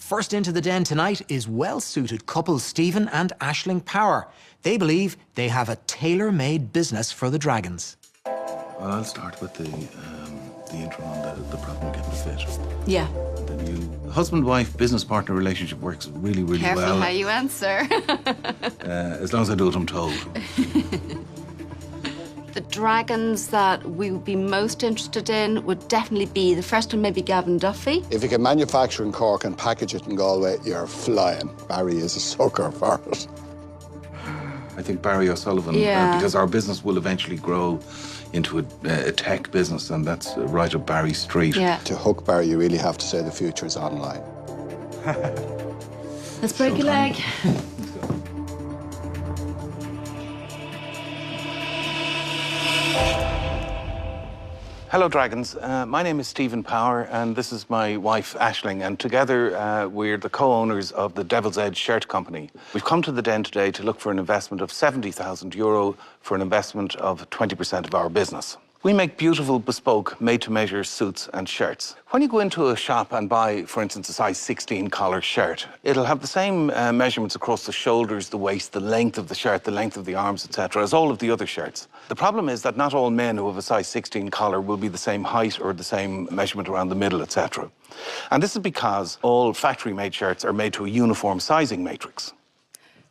First into the den tonight is well-suited couple Stephen and Aisling Power. They believe they have a tailor-made business for the Dragons. Well, I'll start with the intro on the problem getting fit. Yeah. The new husband-wife business-partner relationship works really, really well. Careful how you answer. As long as I do what I'm told. The Dragons that we would be most interested in would definitely be the first one, maybe Gavin Duffy. If you can manufacture in Cork and package it in Galway, you're flying. Barry is a sucker for it. I think Barry O'Sullivan, because our business will eventually grow into a tech business, and that's right up Barry's street. Yeah. To hook Barry, you really have to say the future is online. Let's break your leg. Hello, Dragons. My name is Stephen Power, and this is my wife, Aisling, and together we're the co-owners of the Devil's Edge Shirt Company. We've come to the den today to look for an investment of €70,000 for an investment of 20% of our business. We make beautiful, bespoke, made-to-measure suits and shirts. When you go into a shop and buy, for instance, a size 16 collar shirt, it'll have the same measurements across the shoulders, the waist, the length of the shirt, the length of the arms, etc., as all of the other shirts. The problem is that not all men who have a size 16 collar will be the same height or the same measurement around the middle, etc. And this is because all factory-made shirts are made to a uniform sizing matrix.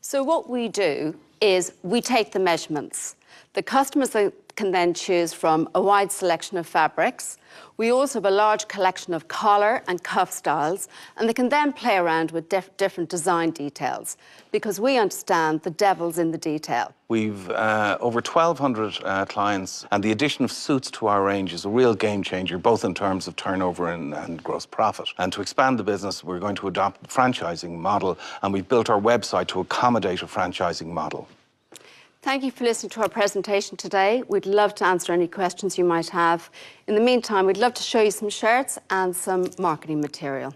So what we do is we take the measurements. The customers can then choose from a wide selection of fabrics. We also have a large collection of collar and cuff styles, and they can then play around with different design details, because we understand the devil's in the detail. We've over 1,200 clients, and the addition of suits to our range is a real game changer, both in terms of turnover and gross profit. And to expand the business, we're going to adopt the franchising model, and we've built our website to accommodate a franchising model. Thank you for listening to our presentation today. We'd love to answer any questions you might have. In the meantime, we'd love to show you some shirts and some marketing material.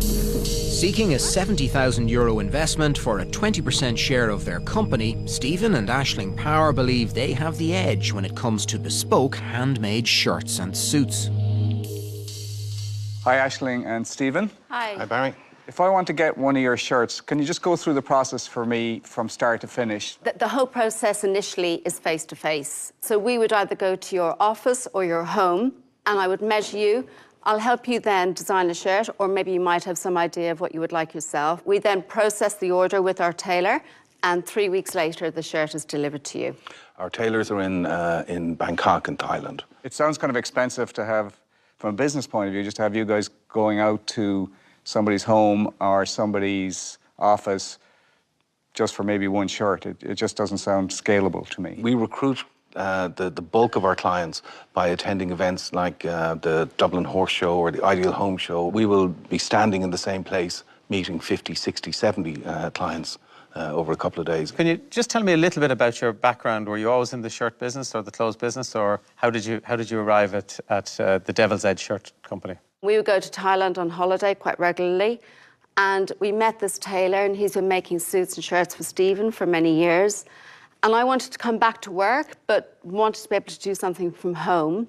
Seeking a €70,000 investment for a 20% share of their company, Stephen and Aisling Power believe they have the edge when it comes to bespoke, handmade shirts and suits. Hi, Aisling and Stephen. Hi. Hi, Barry. If I want to get one of your shirts, can you just go through the process for me from start to finish? The whole process initially is face-to-face. So we would either go to your office or your home, and I would measure you. I'll help you then design a shirt, or maybe you might have some idea of what you would like yourself. We then process the order with our tailor, and 3 weeks later, the shirt is delivered to you. Our tailors are in Bangkok in Thailand. It sounds kind of expensive to have, from a business point of view, just to have you guys going out to somebody's home or somebody's office just for maybe one shirt. It just doesn't sound scalable to me. We recruit the bulk of our clients by attending events like the Dublin Horse Show or the Ideal Home Show. We will be standing in the same place, meeting 50, 60, 70 clients over a couple of days. Can you just tell me a little bit about your background? Were you always in the shirt business or the clothes business, or how did you arrive at the Devil's Edge Shirt Company? We would go to Thailand on holiday quite regularly, and we met this tailor, and he's been making suits and shirts for Stephen for many years. And I wanted to come back to work, but wanted to be able to do something from home.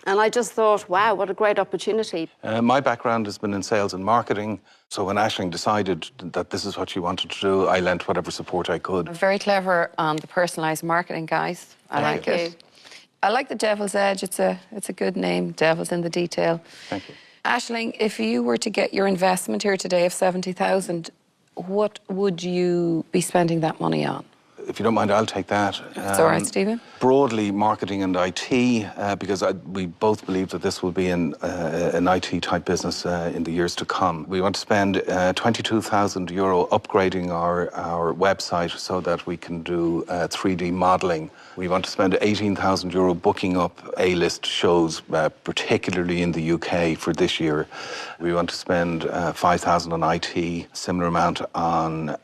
And I just thought, wow, what a great opportunity. My background has been in sales and marketing, so when Aisling decided that this is what she wanted to do, I lent whatever support I could. Very clever on the personalised marketing, guys. I like it. I like the Devil's Edge. It's a good name, Devil's in the detail. Thank you. Aisling, if you were to get your investment here today of 70,000, what would you be spending that money on? If you don't mind, I'll take that. It's all right, Stephen. Broadly, marketing and IT, because we both believe that this will be an IT-type business in the years to come. We want to spend €22,000 upgrading our website so that we can do 3D modelling. We want to spend €18,000 booking up A-list shows, particularly in the UK for this year. We want to spend €5,000 on IT, similar amount on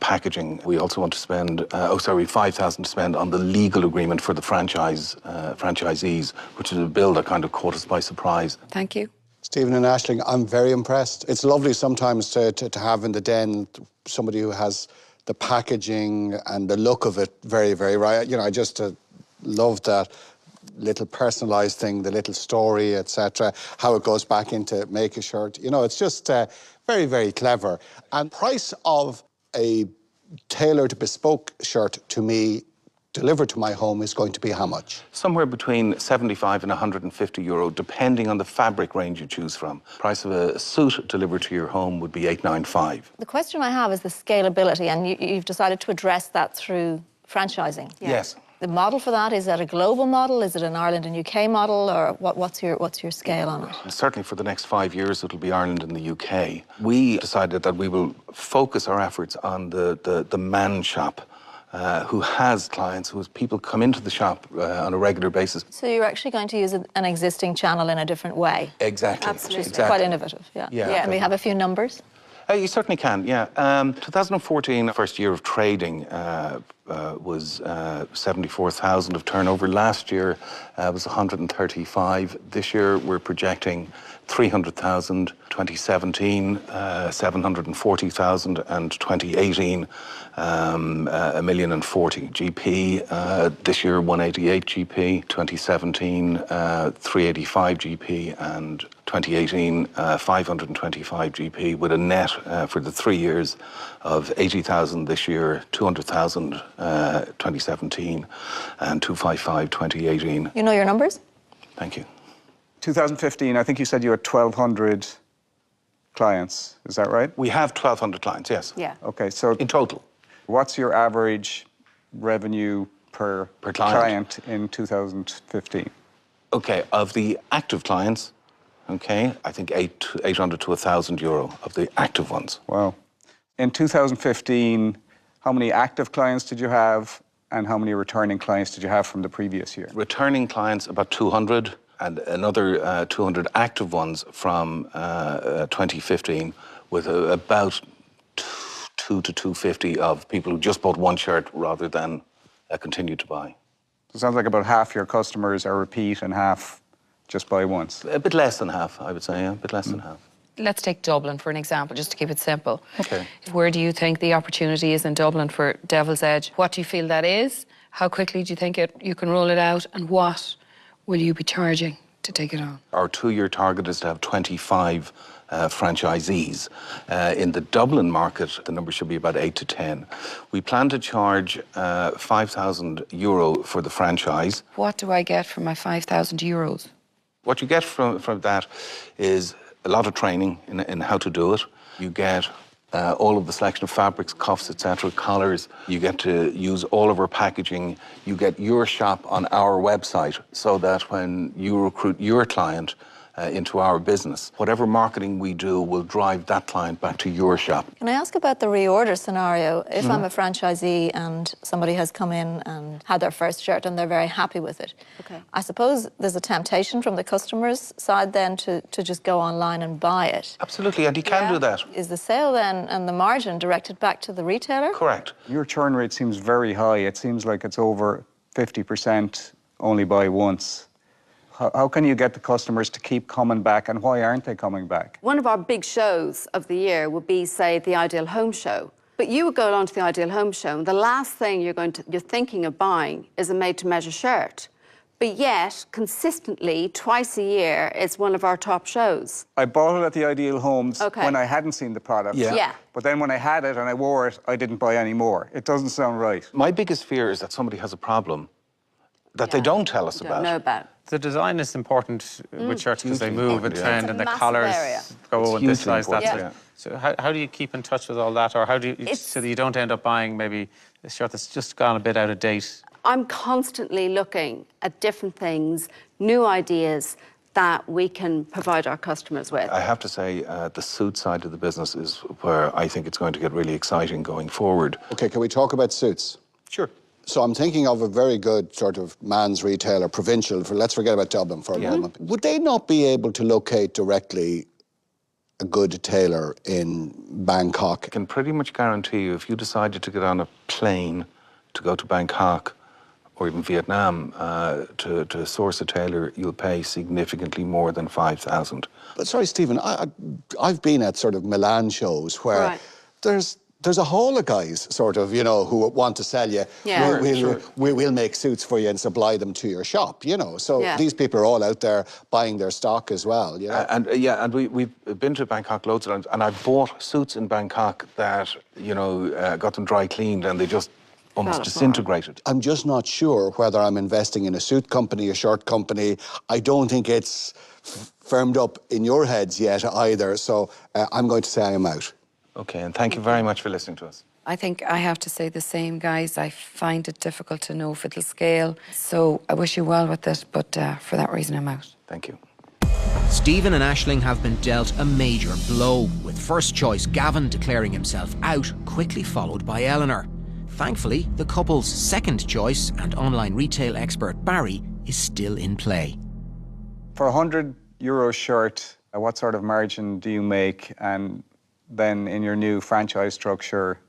packaging. We also want to spend, €5,000 to spend on the legal agreement for the franchisees, which is a bill that kind of caught us by surprise. Thank you. Stephen and Aisling, I'm very impressed. It's lovely sometimes to have in the den somebody who has the packaging and the look of it very, very right. You know, I just love that little personalised thing, the little story, etc., how it goes back into make a shirt. You know, it's just very, very clever. And price of a tailored bespoke shirt to me, delivered to my home, is going to be how much? Somewhere between 75 and 150 euro, depending on the fabric range you choose from. Price of a suit delivered to your home would be 895. The question I have is the scalability, and you've decided to address that through franchising. Yeah. Yes. The model for that, is that a global model? Is it an Ireland and UK model? Or what's your scale on it? Certainly for the next 5 years, it'll be Ireland and the UK. We decided that we will focus our efforts on the man shop, who has clients, who has people come into the shop on a regular basis. So you're actually going to use an existing channel in a different way. Exactly. Absolutely. Which is Exactly. quite innovative, yeah. Yeah. Can we have a few numbers? You certainly can, yeah. 2014, first year of trading, was 74,000 of turnover. Last year was 135. This year we're projecting 300,000. 2017, 740,000, and 2018, 1,040,000 GP. This year 188 GP. 2017, 385 GP, and 2018, 525 GP, with a net for the 3 years of 80,000 this year, 200,000 2017, and 255 2018. You know your numbers? Thank you. 2015, I think you said you had 1,200 clients. Is that right? We have 1,200 clients, yes. Yeah. Okay, so In total. what's your average revenue per client. in 2015? Okay, of the active clients, okay, I think 800 to 1,000 euro of the active ones. Wow. In 2015, how many active clients did you have, and how many returning clients did you have from the previous year? Returning clients, about 200, and another 200 active ones from 2015, with about 2 to 250 of people who just bought one shirt rather than continue to buy. It sounds like about half your customers are repeat and half just buy once. A bit less than half, I would say, yeah, a bit less than half. Let's take Dublin for an example, just to keep it simple. Okay. Where do you think the opportunity is in Dublin for Devil's Edge? What do you feel that is? How quickly do you think you can roll it out? And what will you be charging to take it on? Our 2-year target is to have 25 franchisees. In the Dublin market, the number should be about 8 to 10. We plan to charge 5,000 euro for the franchise. What do I get for my 5,000 euros? What you get from that is a lot of training in how to do it. You get all of the selection of fabrics, cuffs, etc., collars. You get to use all of our packaging. You get your shop on our website, so that when you recruit your client into our business, whatever marketing we do will drive that client back to your shop. Can I ask about the reorder scenario? If I'm a franchisee and somebody has come in and had their first shirt and they're very happy with it, Okay. I suppose there's a temptation from the customer's side then to just go online and buy it. Absolutely, and you can do that. Is the sale then and the margin directed back to the retailer? Correct. Your churn rate seems very high. It seems like it's over 50% only buy once. How can you get the customers to keep coming back, and why aren't they coming back? One of our big shows of the year would be, say, the Ideal Home Show. But you would go along to the Ideal Home Show, and the last thing you're thinking of buying is a made-to-measure shirt. But yet, consistently, twice a year, it's one of our top shows. I bought it at the Ideal Homes Okay. when I hadn't seen the product. Yeah. Yeah. But then when I had it and I wore it, I didn't buy any more. It doesn't sound right. My biggest fear is that somebody has a problem that they Yeah. don't tell us Don't about. know about. The design is important with shirts because they Hugely move and important, yeah. trend, It's a and the massive collars area. go It's in this hugely size, that important, size. yeah. So how do you keep in touch with all that, or how do you so that you don't end up buying maybe a shirt that's just gone a bit out of date? I'm constantly looking at different things, new ideas that we can provide our customers with. I have to say, the suit side of the business is where I think it's going to get really exciting going forward. Okay, can we talk about suits? Sure. So I'm thinking of a very good sort of man's retailer, provincial, let's forget about Dublin for a moment. Would they not be able to locate directly a good tailor in Bangkok? I can pretty much guarantee you, if you decided to get on a plane to go to Bangkok or even Vietnam to source a tailor, you'll pay significantly more than 5,000. But sorry, Stephen, I've been at sort of Milan shows where Right. there's there's a whole of guys, sort of, you know, who want to sell you. Yeah. We'll make suits for you and supply them to your shop, you know. So Yeah. these people are all out there buying their stock as well, you know. And we've been to Bangkok loads of times, and I bought suits in Bangkok that, you know, got them dry cleaned and they just almost disintegrated. I'm just not sure whether I'm investing in a suit company, a shirt company. I don't think it's firmed up in your heads yet either. So I'm going to say I'm out. Okay, and thank you very much for listening to us. I think I have to say the same, guys. I find it difficult to know if it'll scale. So I wish you well with it, but for that reason, I'm out. Thank you. Stephen and Aisling have been dealt a major blow, with first choice Gavin declaring himself out, quickly followed by Eleanor. Thankfully, the couple's second choice and online retail expert Barry is still in play. For a €100 shirt, what sort of margin do you make? And then in your new franchise structure,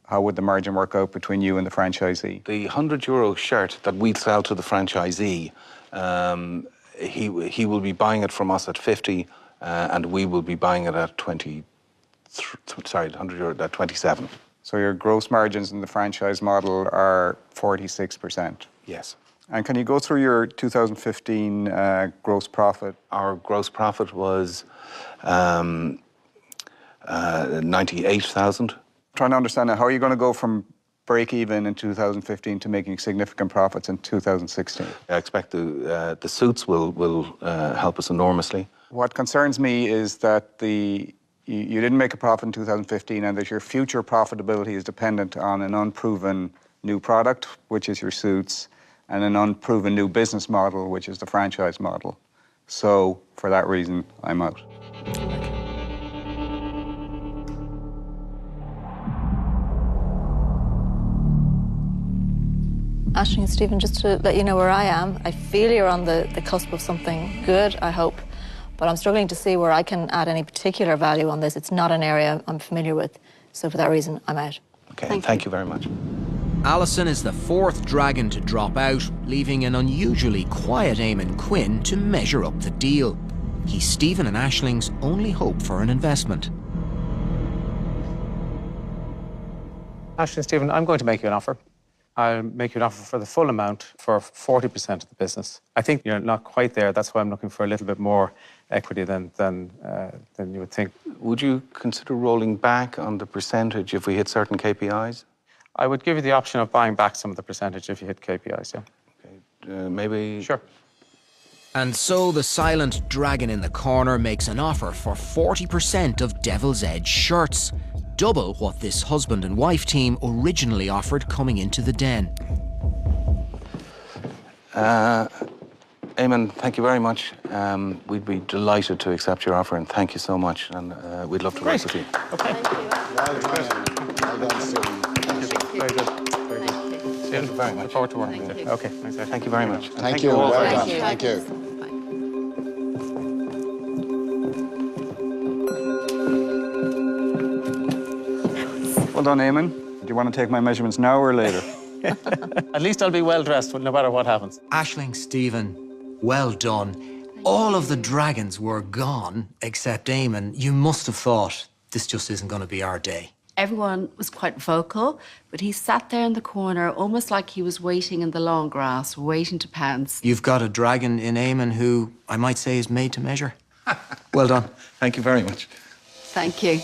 how would the margin work out between you and the franchisee? The €100 shirt that we sell to the franchisee, he will be buying it from us at 50, and we will be buying it at €100 at 27. So your gross margins in the franchise model are 46%. Yes. And can you go through your 2015 gross profit? Our gross profit was 98,000. Trying to understand now, how are you going to go from break even in 2015 to making significant profits in 2016? I expect the suits will help us enormously. What concerns me is that you didn't make a profit in 2015 and that your future profitability is dependent on an unproven new product, which is your suits, and an unproven new business model, which is the franchise model. So for that reason, I'm out. Aisling and Stephen, just to let you know where I am, I feel you're on the cusp of something good, I hope, but I'm struggling to see where I can add any particular value on this. It's not an area I'm familiar with, so for that reason, I'm out. Okay, thank you very much. Alison is the fourth dragon to drop out, leaving an unusually quiet Eamon Quinn to measure up the deal. He's Stephen and Aisling's only hope for an investment. Aisling, Stephen, I'm going to make you an offer. I'll make you an offer for the full amount for 40% of the business. I think you're not quite there. That's why I'm looking for a little bit more equity than you would think. Would you consider rolling back on the percentage if we hit certain KPIs? I would give you the option of buying back some of the percentage if you hit KPIs, yeah. Okay, maybe... Sure. And so the silent dragon in the corner makes an offer for 40% of Devil's Edge shirts, double what this husband and wife team originally offered coming into the den. Eamon, thank you very much. We'd be delighted to accept your offer, and thank you so much. And we'd love to work with you. Okay. Well done, Stephen. Very good. Very good. Thank you very much. Look forward to working with you. Okay, thanks. Thank you very much. And Thank you. all Well very done. much. Thank you. Well done, Eamon. Do you want to take my measurements now or later? At least I'll be well dressed no matter what happens. Aisling, Stephen, well done. All of the dragons were gone except Eamon. You must have thought this just isn't going to be our day. Everyone was quite vocal, but he sat there in the corner almost like he was waiting in the long grass, waiting to pounce. You've got a dragon in Eamon who I might say is made to measure. Well done. Thank you very much. Thank you.